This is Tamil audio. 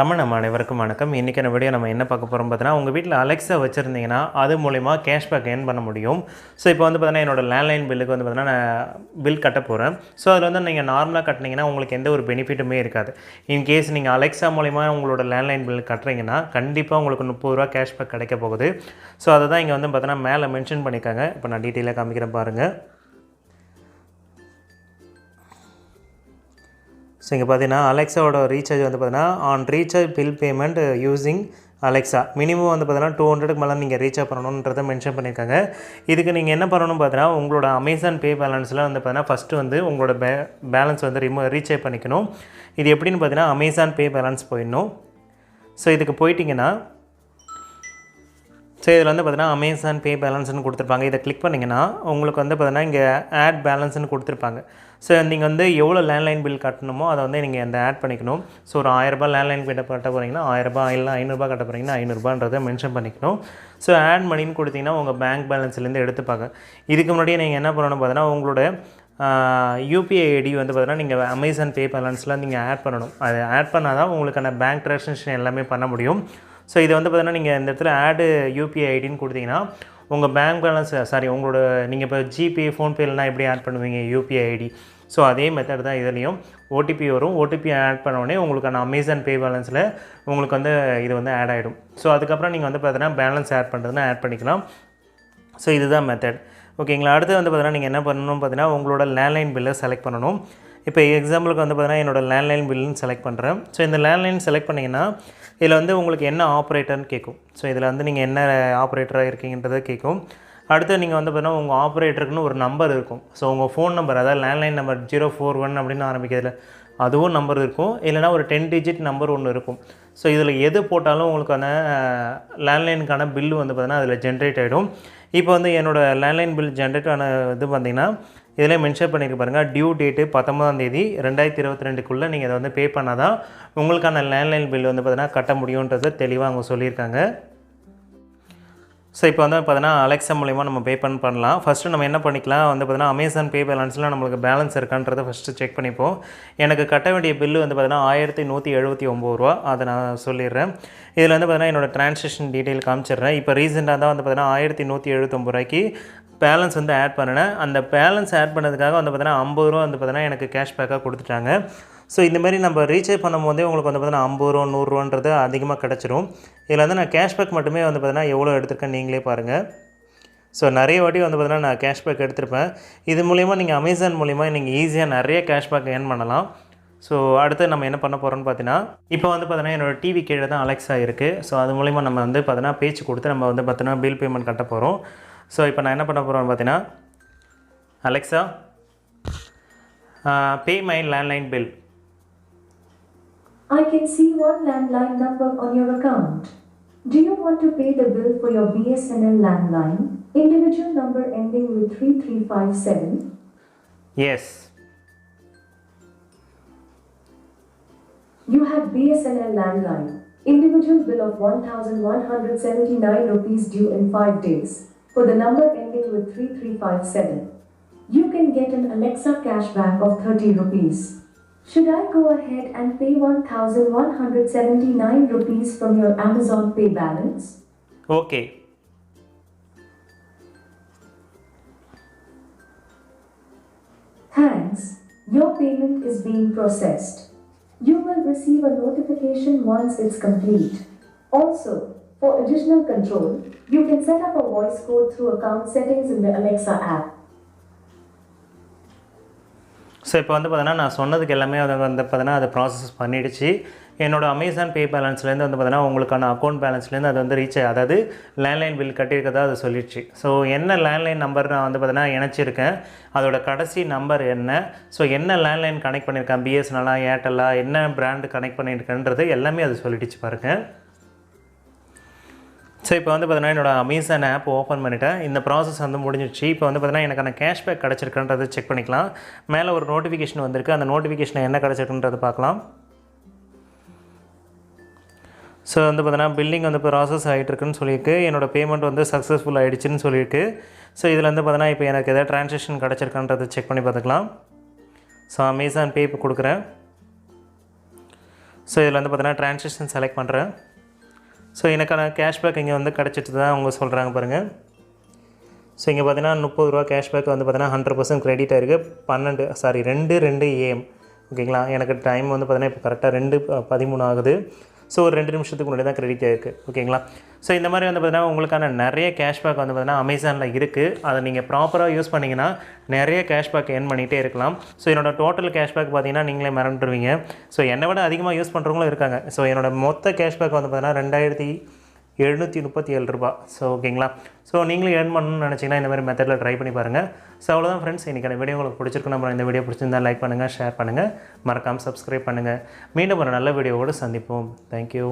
தமிழ் நம்ம அனைவருக்கும் வணக்கம். இன்றைக்கான வீடியோ நம்ம என்ன பார்க்க போகிறோம் பார்த்தீங்கன்னா, உங்கள் வீட்டில் அலெக்ஸா வச்சுருந்தீங்கன்னா அது மூலிமா கேஷ்பேக் ஏர்ன் பண்ண முடியும். ஸோ இப்போ வந்து பார்த்தீங்கன்னா என்னோடய லேண்ட்லைன் பில்லுக்கு வந்து பார்த்தீங்கன்னா நான் பில் கட்ட போகிறேன். ஸோ அதில் வந்து நீங்கள் நார்மலாக கட்டினீங்கன்னா உங்களுக்கு எந்த ஒரு பெனிஃபிட்டுமே இருக்காது. இன்கேஸ் நீங்கள் அலெக்ஸா மூலிமா உங்களோட லேண்ட்லைன் பில் கட்டுறீங்கன்னா கண்டிப்பாக உங்களுக்கு ₹30 கேஷ்பேக் கிடைக்க போகுது. ஸோ அதை தான் இங்கே வந்து பார்த்தீங்கன்னா மேலே மென்ஷன் பண்ணியிருக்காங்க. இப்போ நான் டீட்டெயிலாக காமிக்கிறேன் பாருங்கள். ஸோ இங்கே பார்த்தீங்கன்னா அலெக்ஸாவோட ரீசார்ஜ் வந்து பார்த்தீங்கன்னா on recharge bill payment using Alexa minimum வந்து பார்த்தீங்கன்னா 200க்கு மேலே நீங்கள் ரீசார்ஜ் பண்ணணுன்றதை மென்ஷன் பண்ணியிருக்காங்க. இதுக்கு நீங்கள் என்ன பண்ணணும்னு பார்த்தீங்கன்னா உங்களோட அமேசான் பே பேலன்ஸில் வந்து பார்த்தீங்கன்னா ஃபஸ்ட்டு வந்து உங்களோட பேலன்ஸ் வந்து ரீசார்ஜ் பண்ணிக்கணும். இது எப்படின்னு பார்த்தீங்கன்னா அமேசான் பே பேலன்ஸ் போயிடணும். ஸோ இதுக்கு போயிட்டிங்கன்னா ஸோ இதில் வந்து பார்த்தீங்கன்னா அமேசான் பே பேலன்ஸ்னு கொடுத்துருப்பாங்க. இதை கிளிக் பண்ணிங்கன்னா உங்களுக்கு வந்து பார்த்தீங்கன்னா இங்கே ஆட் பேலன்ஸ்னு கொடுத்துருப்பாங்க. ஸோ நீங்கள் வந்து எவ்வளோ லேண்ட்லைன் பில் கட்டணுமோ அதை வந்து நீங்கள் அந்த ஆட் பண்ணிக்கணும். ஸோ ஒரு ₹1000 லேண்ட்லைன் பில் கட்ட போகிறீங்கன்னா ₹1000, இல்லை ₹500 கட்ட போகிறீங்கன்னா ₹500ன்றதை மென்ஷன் பண்ணிக்கணும். ஸோ ஆட் மணின்னு கொடுத்தீங்கன்னா உங்கள் பேங்க் பேலன்ஸ்லேருந்து எடுத்துப்பாங்க. இதுக்கு முன்னாடியே நீங்கள் என்ன பண்ணணும் பார்த்தீங்கன்னா உங்களோட யூபிஐ ஐடி வந்து பார்த்தீங்கன்னா நீங்கள் அமேசான் பே பேலன்ஸில் நீங்கள் ஆட் பண்ணணும். அதை ஆட் பண்ணால் தான் உங்களுக்கான பேங்க் ட்ரான்சாக்ஷன் எல்லாமே பண்ண முடியும். ஸோ இது வந்து பார்த்தீங்கன்னா நீங்கள் இந்த இடத்துல ஆடு யூபிஐ ஐடின்னு கொடுத்தீங்கன்னா உங்கள் பேங்க் பேலன்ஸ் உங்களோட நீங்கள் இப்போ ஜிபே ஃபோன்பேலாம் எப்படி ஆட் பண்ணுவீங்க யூபிஐ ஐடி, ஸோ அதே மெத்தட் தான் இதுலேயும். ஓடிபி வரும். ஓடிபி ஆட் பண்ணோடனே உங்களுக்கான அமேசான் பே பேலன்ஸில் உங்களுக்கு வந்து இது வந்து ஆட் ஆகிடும். ஸோ அதுக்கப்புறம் நீங்கள் வந்து பார்த்தீங்கன்னா பேலன்ஸ் ஆட் பண்ணுறதுன்னா ஆட் பண்ணிக்கலாம். ஸோ இதுதான் மெத்தட். ஓகேங்களா. அடுத்து வந்து பார்த்தீங்கன்னா நீங்கள் என்ன பண்ணணும் பார்த்தீங்கன்னா உங்களோட லேண்ட்லைன் பில்லை செலக்ட் பண்ணணும். இப்போ எக்ஸாம்பிளுக்கு வந்து பார்த்தீங்கன்னா என்னோடய லேண்ட்லைன் பில்லுன்னு செலக்ட் பண்ணுறேன். ஸோ இந்த லேண்ட்லைன் செலக்ட் பண்ணிங்கன்னா இதில் வந்து உங்களுக்கு என்ன ஆப்ரேட்டர்னு கேட்கும். ஸோ இதில் வந்து நீங்கள் என்ன ஆப்ரேட்டராக இருக்கீங்கன்றதை கேட்கும். அடுத்து நீங்கள் வந்து பார்த்தீங்கன்னா உங்கள் ஆப்ரேட்டருக்குன்னு ஒரு நம்பர் இருக்கும். ஸோ உங்கள் ஃபோன் நம்பர், அதாவது லேண்ட்லைன் நம்பர் 041 அப்படின்னு ஆரம்பிக்கிறதுல அதுவும் நம்பர் இருக்கும். இல்லைனா ஒரு 10 டிஜிட் நம்பர் ஒன்று இருக்கும். ஸோ இதில் எது போட்டாலும் உங்களுக்கான லேண்ட்லைனுக்கான பில்லு வந்து பார்த்தீங்கன்னா அதில் ஜென்ரேட் ஆகிடும். இப்போ வந்து என்னோடய லேண்ட்லைன் பில் ஜென்ரேட் ஆன இது பார்த்திங்கன்னா இதிலே மென்ஷன் பண்ணியிருக்கு பாருங்கள். டியூ டேட்டு 19/2022க்குள்ளே நீங்கள் அதை வந்து பே பண்ணால் தான் உங்களுக்கான லேண்ட்லைன் பில் வந்து பார்த்தீங்கன்னா கட்ட முடியுன்றதை தெளிவாக அவங்க சொல்லியிருக்காங்க. ஸோ இப்போ வந்து பார்த்தீங்கன்னா அலெக்ஸா மூலிமா நம்ம பே பண்ணலாம். ஃபஸ்ட்டு நம்ம என்ன பண்ணிக்கலாம் வந்து பார்த்தீங்கன்னா அமேசான் பே பேலன்ஸில் நம்மளுக்கு பேலன்ஸ் இருக்கான்றதை ஃபஸ்ட்டு செக் பண்ணிப்போம். எனக்கு கட்ட வேண்டிய பில்லு வந்து பார்த்தீங்கன்னா ₹1179. அதை நான் சொல்லிடுறேன். இதில் வந்து பார்த்தீங்கன்னா என்னோடய ட்ரான்சாக்ஷன் டீட்டெயில் காமிச்சிடுறேன். இப்போ ரீசெண்டாக தான் வந்து பார்த்தீங்கன்னா ₹1179 பேலன்ஸ் வந்து ஆட் பண்ணினேன். அந்த பேலன்ஸ் ஆட் பண்ணதுக்காக வந்து பார்த்தீங்கன்னா ₹50 வந்து பார்த்தீங்கன்னா எனக்கு கேஷ்பேக்காக கொடுத்துட்டாங்க. ஸோ இந்தமாரி நம்ம ரீசார்ஜ் பண்ணும்போதே உங்களுக்கு வந்து பார்த்தீங்கன்னா ₹50, ₹100ன்றது அதிகமாக கிடச்சிரும். இதில் வந்து நான் கேஷ்பேக் மட்டுமே வந்து பார்த்தீங்கன்னா எவ்வளோ எடுத்திருக்கேன் நீங்களே பாருங்கள். ஸோ நிறைய வாட்டி வந்து பார்த்தீங்கன்னா நான் கேஷ்பேக் எடுத்திருப்பேன். இது மூலிமா நீங்கள் அமேசான் மூலிமா நீங்கள் ஈஸியாக நிறைய கேஷ்பேக் ஏர்ன் பண்ணலாம். ஸோ அடுத்து நம்ம என்ன பண்ண போகிறோம்னு பார்த்தீங்கன்னா இப்போ வந்து பார்த்தீங்கன்னா என்னோடய டிவி கீழே தான் அலெக்ஸா இருக்குது. ஸோ அது மூலிமா நம்ம வந்து பார்த்தீங்கன்னா பேச்சு கொடுத்து நம்ம வந்து பார்த்தீங்கன்னா பில் பேமெண்ட் கட்ட போகிறோம். ஸோ இப்போ நான் என்ன பண்ண போகிறோன்னு பார்த்தீங்கன்னா Alexa pay my landline bill. I can see one landline number on your account. Do you want to pay the bill for your BSNL landline, individual number ending with 3357? Yes. You have BSNL landline, individual bill of ₹1,179 due in 5 days. For the number ending with 3357, you can get an Alexa cashback of ₹30. Should I go ahead and pay ₹1,179 from your Amazon Pay balance? Okay. Thanks. Your payment is being processed. You will receive a notification once it's complete. Also, for additional control, you can set up a voice code through account settings in the Alexa app. So இப்போ வந்து பார்த்தீங்கன்னா நான் சொன்னதுக்கு எல்லாமே அதை வந்து பார்த்தீங்கன்னா அதை ப்ராசஸ் பண்ணிடுச்சு. என்னோடய அமேசான் பே பேலன்ஸ்லேருந்து வந்து பார்த்தீங்கன்னா உங்களுக்கான அக்கௌண்ட் பேலன்ஸ்லேருந்து அது வந்து ரீச் அதாவது லேண்ட்லைன் பில் கட்டியிருக்கதா அது சொல்லிடுச்சு. ஸோ என்ன லேண்ட்லைன் நம்பர் நான் வந்து பார்த்தீங்கன்னா இணைச்சிருக்கேன், அதோட கடைசி நம்பர் என்ன, ஸோ என்ன லேண்ட்லைன் கனெக்ட் பண்ணியிருக்கேன், பிஎஸ்என்எல்லா ஏர்டெல்லா என்ன பிராண்டு கனெக்ட் பண்ணியிருக்கேன்றது எல்லாமே அது சொல்லிடுச்சு பாருங்கள். ஸோ இப்போ வந்து பார்த்தீங்கன்னா என்னோடய அமேசான் ஆப் ஓப்பன் பண்ணிவிட்டேன். இந்த ப்ராசஸ் வந்து முடிஞ்சிடுச்சு. இப்போ வந்து பார்த்தீங்கன்னா எனக்கான கேஷ்பேக் கிடச்சிருக்குன்றதை செக் பண்ணிக்கலாம். மேலே ஒரு நோட்டிஃபிகேஷன் வந்திருக்கு. அந்த நோட்டிஃபிகேஷன் என்ன கிடச்சிருக்குன்றதை பார்க்கலாம். ஸோ வந்து பார்த்தீங்கன்னா பில்லிங் வந்து ப்ராசஸ் ஆகிட்டுருக்குன்னு சொல்லியிருக்கு. என்னோடய பேமெண்ட் வந்து சக்ஸஸ்ஃபுல் ஆகிடுச்சின்னு சொல்லியிருக்கு. ஸோ இதில் வந்து பார்த்தீங்கன்னா இப்போ எனக்கு எதாவது ட்ரான்சாக்ஷன் கிடச்சிருக்கான்றதை செக் பண்ணி பார்த்துக்கலாம். ஸோ அமேசான் பே இப்போ கொடுக்குறேன். ஸோ இதில் வந்து பார்த்தீங்கன்னா ட்ரான்சாக்ஷன் செலக்ட் பண்ணுறேன். ஸோ எனக்கான கேஷ்பேக் இங்கே வந்து கிடச்சிட்டு தான் அவங்க சொல்கிறாங்க பாருங்கள். ஸோ இங்கே பார்த்தீங்கன்னா ₹30 கேஷ்பேக் வந்து பார்த்தீங்கன்னா 100% கிரெடிட் ஆகிருக்கு. 2 AM ஓகேங்களா. எனக்கு டைம் வந்து பார்த்தீங்கன்னா இப்போ கரெக்டாக 2:13 ஆகுது. ஸோ ஒரு 2 நிமிஷத்துக்கு முன்னாடி தான் கிரெடிட் ஆகிருக்கு ஓகேங்களா. ஸோ இந்த மாதிரி வந்து பார்த்தீங்கன்னா உங்களுக்கான நிறைய கேஷ்பேக் வந்து பார்த்தீங்கன்னா அமேசானில் இருக்குது. அதை நீங்கள் ப்ராப்பராக யூஸ் பண்ணிங்கன்னா நிறைய கேஷ்பேக் ஏர்ன் பண்ணிகிட்டே இருக்கலாம். ஸோ என்னோடய டோட்டல் கேஷ்பேக் பார்த்தீங்கன்னா நீங்களே மறந்துடுவீங்க. ஸோ என்னை விட அதிகமாக யூஸ் பண்ணுறவங்களும் இருக்காங்க. ஸோ என்னோடய மொத்த கேஷ்பேக் வந்து பார்த்தீங்கன்னா ₹2737. ஸோ ஓகேங்களா. ஸோ நீங்களும் ஏர்ன் பண்ணணும்னு நினச்சிங்கன்னா இந்த மாதிரி மெத்தடில் ட்ரை பண்ணி பாருங்கள். ஸோ அவ்வளோதான் ஃப்ரெண்ட்ஸ், இன்றைக்கான வீடியோ உங்களுக்கு பிடிச்சிருக்கு. நம்ம இந்த வீடியோ பிடிச்சிருந்தால் லைக் பண்ணுங்கள், ஷேர் பண்ணுங்கள், மறக்காமல் சப்ஸ்கிரைப் பண்ணுங்கள். மீண்டும் ஒரு நல்ல வீடியோவோடு சந்திப்போம். தேங்க்யூ.